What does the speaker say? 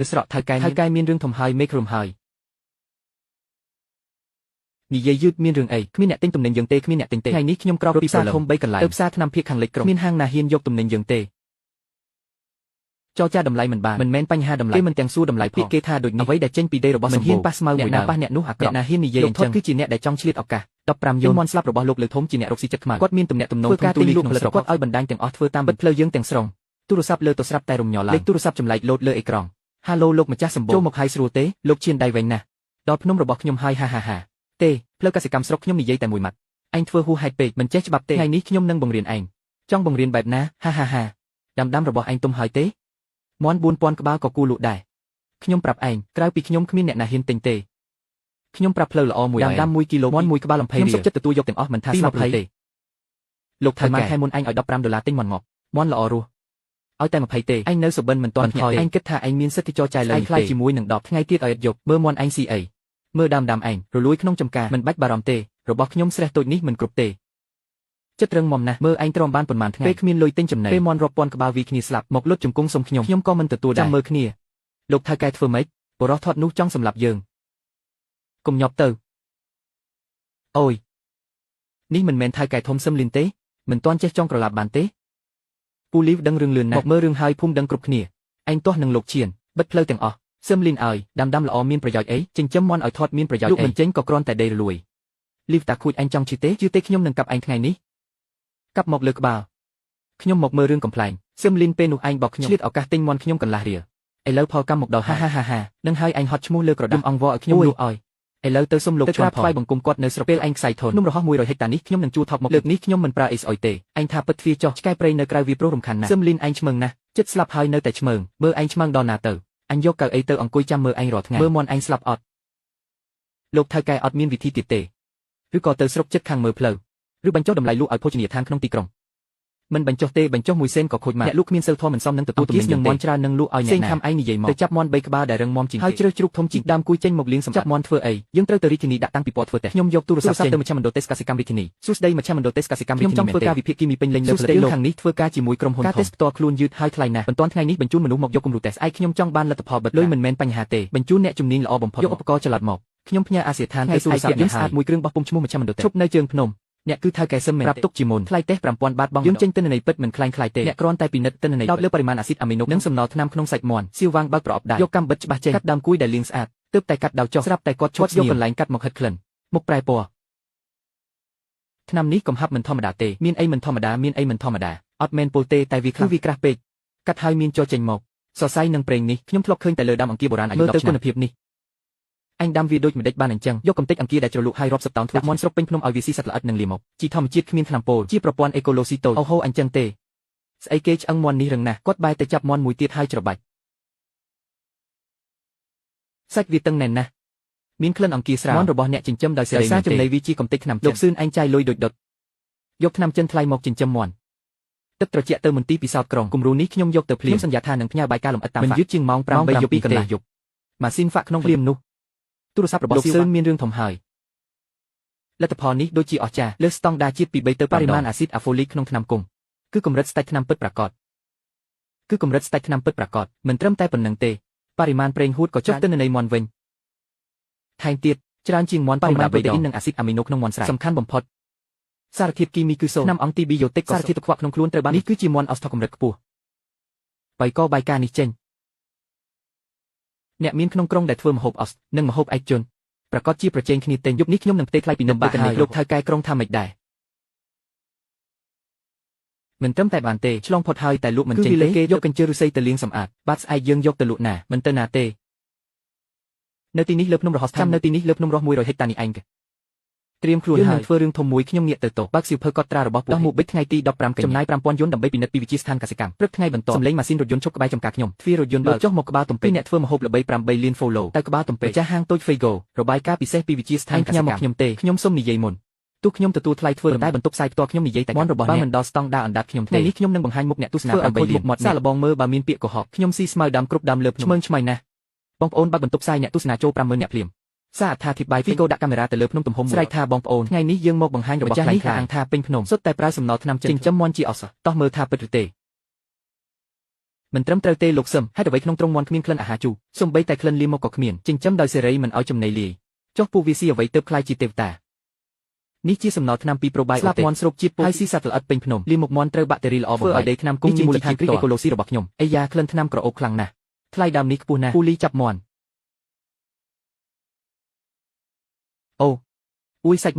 ស្រកថៅកែមានរឿងធំហើយមេក្រុមហើយនិយាយយឺតមានរឿងអីគ្មានអ្នកទិញទំនិញយើងទេគ្មានអ្នកទិញទេថ្ងៃនេះខ្ញុំក្រោកពីផ្សារធំ3កន្លែងទៅផ្សារថ្នាំភាគខាងលិចក្រុងគ្មានហាងណាហ៊ានយកទំនិញយើងទេចរចាតម្លៃមិនបានមិនមែនបញ្ហាតម្លៃគេមិនទាំងសួរតម្លៃផងគេថាដូចនេះអ្វីដែលចេញពីដីរបស់សម្បូរមិនហ៊ានប៉ះស្មៅមួយណាប៉ះអ្នកនោះអាក្រក់អ្នកណាហ៊ាននិយាយអញ្ចឹងគឺជាអ្នកដែលចង់ឆ្លៀតឱកាស15យន្តមន់ស្លាប់របស់លោកលើធំជាអ្នករកស៊ីចិត្តខ្មៅគាត់មានទំនាក់ទំនងធ្វើការទិញលក់ផលិតគាត់ឲ្យបណ្ដាញទាំងអស់ធ្វើតាមបិទផ្លូវយើងទាំងស្រុងទូរស័ព្ទលើទៅស្រាប់តែរំញ័រឡើងលេខទូរស័ព្ទចម្លែកលោតលើអេក្រង់ហាឡូលោកម្ចាស់សម្បូរចូលមកហើយស្រួលទេលោកឈៀនដៃវែងណាស់ដល់ភ្នំរបស់ខ្ញុំហើយហាទេផ្លូវកសិកម្មស្រុកខ្ញុំនិយាយតែមួយម៉ាត់ឯងធ្វើហួសហេតុពេកមិនចេះច្បាប់ទេថ្ងៃនេះខ្ញុំនឹងបង្រៀនឯងចង់បង្រៀនបែបណាហាដាំរបស់ឯងទុំហើយទេមន់4000ក្បាលក៏គួរលក់ដែរខ្ញុំប្រាប់ឯងក្រៅពីខ្ញុំគ្មានអ្នកណាហ៊ានទិញទេខ្ញុំប្រាប់ផ្លូវល្អមួយដាំ1គីឡូមន់1ក្បាល20រៀលខ្ញុំសុខចិត្តទទួលយកទាំងអស់មិនថាស្លាប់ឬទេលោកថៃម៉ានខែមុនឯងឲ្យ$15ទិញមន់ងប់មន់ល្អរស់ឲ្យតែ20ទេឯងនៅសុបិនមិនទាន់ភ្ញាក់ទេឯងគិតថាឯងមានសិទ្ធិចរចាលើឯងខ្លាចជាមួយនឹង10ថ្ងៃទៀតឲ្យយកមើលមន់ឯងស៊ីអីមើលដាំឯងរលួយក្នុងចំការមិនបាច់បារម្ភទេរបស់ខ្ញុំស្រះតូចនេះមិនគ្រប់ទេចិត្តរឹងមុំណាស់មើលឯងទ្រាំបានប៉ុន្មានថ្ងៃពេលគ្មានលុយទិញចំណីពេលមន់រាប់ពាន់ក្បាលវីគ្នាស្លាប់មកលុតជង្គង់សុំខ្ញុំក៏មិនទទួលដែរចាំមើលគ្នាលោកថៅកែធ្វើម៉េចបរោះធាត់នោះចង់សម្លាប់យើងកុំញាប់ទៅអូយនេះមិនមែនថៅកែធំសឹមលីនទេមិនទាន់ចេះចង់ក្រឡាប់បានទេពូលីវដឹងរឿងលឿនណាស់មកមើលរឿងហើយភូមិដឹងគ្រប់គ្នាឯងទាស់នឹងលោកឈៀនបិទផ្លូវទាំងអស់សឹមលីនឲ្យដាំល្អមានប្រយោជន៍អីចិញ្ចឹមមន់ឲ្យធាត់មានប្រយោជន៍អីលោកមិនចេញក៏គ្រាន់តែដេរលួយលីវតាខូចឯងចង់ជឿទេខ្ញុំនឹងកាប់ឯងថ្ងៃនេះកាប់មកលើក្បាលខ្ញុំមកមើលរឿងកំ pl ែងសឹមលីនពេលនោះឯងបោកខ្ញុំឆ្លៀតឱកាសទិញមន់ខ្ញុំកន្លះរៀលឥឡូវផលកម្មមកដល់ហានឹងហើយឯងហត់ឈ្មោះលើក្រដាស់អង្វរឲ្យខ្ញុំលក់ឲ្យឥឡូវទៅសុំលោកឆ្លាប់ថ្វាយបង្គំគាត់នៅស្រុកពេលឯងខ្សែធននំរហោះ100ហិកតានេះខ្ញុំនឹងជួថប់មកលើកនេះខ្ញុំមិនប្រើអីស្អុយទេឯងថាពិតទ្វាចោះឆ្កែព្រៃនៅក្រៅវាព្រោះរំខានណាស់សឹមលីនឯងឆ្មើងណាស់ចិត្តស្លាប់ហើយនៅតែឆ្មើងមើលឯងឆ្មើងដល់ណាទៅអញយកកៅអីទៅអង្គុយចាំមើលឯងរាល់ថ្ងៃមើលមន់ឯងស្លាប់អត់លោកថៅកែអត់មានវិធីទៀតទេឬក៏ទៅស្រុកចិត្តខាងមើលផ្លូវឬបញ្ចុះតម្លៃលក់ឲ្យភោជនីយដ្ឋានក្នុងទីក្រុងមិនបញ្ចុះទេបញ្ចុះ1សេនក៏ខូចមកអ្នកលក់គ្មានសិលធម៌មិនសមនឹងទទួលទំនិញនឹងមន់ច្រើននឹងលក់ឲ្យអ្នកណាសេងខំឯងនិយាយមកទៅចាប់មន់3ក្បាលដែលរឹងមាំជាងហើយជ្រើសជ្រូកធំជាងដើមគួយចេញមកលៀងសម្រាប់មន់ធ្វើអីយើងត្រូវទៅរាជធានីដាក់តាំងពីពណ៌ធ្វើតែខ្ញុំយកទូរស័ព្ទទៅមជ្ឈមណ្ឌលទេសកសិកម្មរាជធានីសួស្ដីមជ្ឈមណ្ឌលទេសកសិកម្មរាជធានីខ្ញុំចង់ធ្វើការវិភាគគីមីពេញលេញលើផលិតផលខាងនេះធ្វើការជាមួយក្រុមហ៊ុនការតេស្តផ្ទាល់ខ្លួនយឺតហើយថ្លៃណាស់បន្ទាន់ថ្ងៃនេះបញ្ជូនមនុស្សមកយកគំរូតេស្តឯខ្ញុំចង់បានលទ្ធផលបិទលុយមិនមែនបញ្ហាទេបញ្ជូនអ្នកជំនាញល្អបំផុតយកឧបករណ៍ចល័តមកខ្ញុំផ្ញើអាសយដ្ឋានទៅទូរស័ព្ទយើងស្អាតមួយគ្រឿងបោះពុំឈ្មោះមជ្ឈមណ្ឌលទេសឈប់នៅជើងភ្នំអ្នកគឺថៅកែសឹមមែនប្រាប់ទុកជាមុនថ្លៃតេស្ត5000បាតបងយើងចេញទិន្នន័យពិតមិនខ្លាំងខ្លាយទេអ្នកគ្រាន់តែពិនិត្យទិន្នន័យដោតលើបរិមាណអាស៊ីតអាមីណូនិងសំណល់ថ្នាំក្នុងសាច់មាន់សៀវវាងបើកប្រអប់ដែរយកកាំបិតច្បាស់ចេះកាត់ដើមគួយដែលលាងស្អាតទើបតែកាត់ដោចចុះស្រាប់តែគាត់ឈប់យកកន្លែងកាត់មកហិតក្លិនមុខប្រែពណ៌ថ្នាំនេះកំហាប់មិនធម្មតាទេមានអីមិនធម្មតាអត់មែនពុលទេតែវាខ្លាំងវាក្រាស់ពេកកាត់ហើយមានចុះចេញមកសរសៃនឹងប្រេងនេះខ្ញុំធ្លាប់ឃើញតែលើដើមអង្គាបុរាណអាយុ10ឆ្នាំមើលទៅគុណភាពនេះអញដាំវាដូចមិនដេចបានអញ្ចឹងយកកំទេចអង្គាដែលជ្រលក់ហើយរាប់សិបតោនធ្វើមន់ស្រុកពេញភ្នំឲ្យវាស៊ីសត្វល្អិតនិងលាមកជីធម្មជាតិគ្មានថ្នាំពុលជាប្រព័ន្ធអេកូឡូស៊ីតូចអូហូអញ្ចឹងទេស្អីគេឆ្អឹងមន់នេះរឹងណាស់គាត់បែរទៅចាប់មន់មួយទៀតហើយច្របាច់សាច់វាតឹងណែនណាស់មានក្លិនអង្គាស្រាលមន់របស់អ្នកចិញ្ចឹមដោយសេរីសារចំណីវាជាកំទេចថ្នាំលោកសឿនឯងចាយលុយដូចដុតយកថ្នាំចិនថ្លៃមកចិញ្ចឹមមន់ទឹកត្រជាក់ទៅមន្ទីរពិសោធន៍ក្រុងគំរូនេះខ្ញុំយកទៅភ្លាមសន្យាថានឹងផ្ញើបាយការលម្អិតតាមមិនយឺតជាងម៉ោង8យប់ពីកន្លះយប់ម៉ាស៊ីនហ្វាក់ក្នុងភ្លាមនោះទូរស័ព្ទរបស់លោកសឿនមានរឿងធំហើយលទ្ធផលនេះដូចជាអស្ចារ្យលើស្តង់ដារជាតិពី3ទៅបរិមាណអាស៊ីតអាហ្វូលីកក្នុងថ្នាំគង់គឺកម្រិតស្តេចថ្នាំពិតប្រាកដមិនត្រឹមតែប៉ុណ្្នឹងទេបរិមាណប្រេងហួតក៏ចុះទិន្នន័យមន់វិញថែមទៀតច្រើនជាងមន់បរិមាណប្រូតេអ៊ីននិងអាស៊ីតអាមីណូក្នុងមន់ស្រែសំខាន់បំផុតសារធាតុគីមីគឺសូថ្នាំអង់ទីប៊ីយ៉ូទិកសារធាតុទឹកខ្វក់ក្នុងខ្លួនត្រូវបាននេះគឺជាមន់អស្ថកម្រិតខ្ពស់បាយក៏បាយការនេះចេញអ្នកមានក្នុងក្រុងដែលធ្វើម្ហូបអស្និងម្ហូបឯកជនប្រកាសជាប្រជែងគ្នាទិញយប់នេះខ្ញុំនឹងផ្ទេរថ្លៃពីនំបាក់ហើយលោកថៅកែក្រុងថាម៉េចដែរមិនត្រឹមតែបានទេឆ្លងផុតហើយតែលក់មិនចេញទេគេយកកញ្ជើឫស្សីទៅលាងសម្អាតបាត់ស្អែកយើងយកទៅលក់ណាមិនទៅណាទេនៅទីនេះលើភ្នំរហោះចាំនៅទីនេះលើភ្នំរហ100ហិកតានេះឯងត្រៀមខ្លួនហើយធ្វើរឿងធំមួយខ្ញុំងាកទៅតោបើកសៀវភៅកត់ត្រារបស់ពួកមុខបិទថ្ងៃទី15ចំណាយ5000យន្តដើម្បីពិនិត្យពីវិទ្យាស្ថានកសិកម្មព្រឹកថ្ងៃបន្ទាប់សម្លេងម៉ាស៊ីនរថយន្តឈប់ក្បែរចំការខ្ញុំទ្វាររថយន្តបើកចុះមកក្បាលទំពេអ្នកធ្វើម្ហូបល្បី8លាន follow តែក្បាលទំពេម្ចាស់ហាងតូច Fego របាយការណ៍ពិសេសពីវិទ្យាស្ថានកសិកម្មមកខ្ញុំទេខ្ញុំសុំនិយាយមុនទោះខ្ញុំទទួលថ្លៃធ្វើតែបន្ទប់ផ្សាយផ្ទាល់ខ្ញុំនិយាយតែមន់របស់អ្នកបើមិនដល់ស្តង់ដារអណ្ដាតខ្ញុំទេថ្ងៃនេះខ្ញុំនឹងបង្ហាញមុខអ្នកទស្សនាឲ្យមុខមាត់សាកល្បងមើលបើមានពាក្យកុហកខ្ញុំស៊ីស្មៅដើមគ្រប់ដើមលើភ្នំឆ្មើងឆ្មៃណាស់បងប្អូនបើកបន្ទប់ផ្សាយអ្នកទស្សនាចូល50000អ្នកភ្លាមសារអត្ថាធិប្បាយ Figo ដាក់កាមេរ៉ាទៅលើភ្នំទំហំស្រែកថាបងប្អូនថ្ងៃនេះយើងមកបង្ហាញរបស់ខ្លាំងខ្លាំងថាពេញភ្នំសុទ្ធតែប្រើសំណល់ថ្នាំចិញ្ចឹមមន់ជាអសតោះមើលថាពិតឬទេ មិនត្រឹមត្រូវទេលោកសឹមហេតុអ្វីក្នុងទ្រង់មន់គ្មានក្លិនអាហារជូរសូម្បីតែក្លិនលាមកក៏គ្មានចិញ្ចឹមដោយសេរីមិនឲ្យចំណីលាយចុះពួកវាស៊ីអ្វីទៅខ្លាយជាទេវតានេះជាសំណល់ថ្នាំពីប្រូបាយអូទេស្លាប់មន់ស្រូបជាតិពោហើយស៊ីសត្វល្អិតពេញភ្នំលាមកមន់ត្រូវបាក់តេរីល្អបំផុតឲ្យដេកថ្នាំគង់ជាមូលដ្ឋានគ្រឹះអេកូឡូស៊ីរបស់ខ្ញុំអាយ៉ាក្លិនថ្នាំក្រអូបខ្លាំងណាស់ថ្លៃដើមនេះខ្ពស់ណាស់ពូលីចាប់មន់អូអ៊ុយសាច់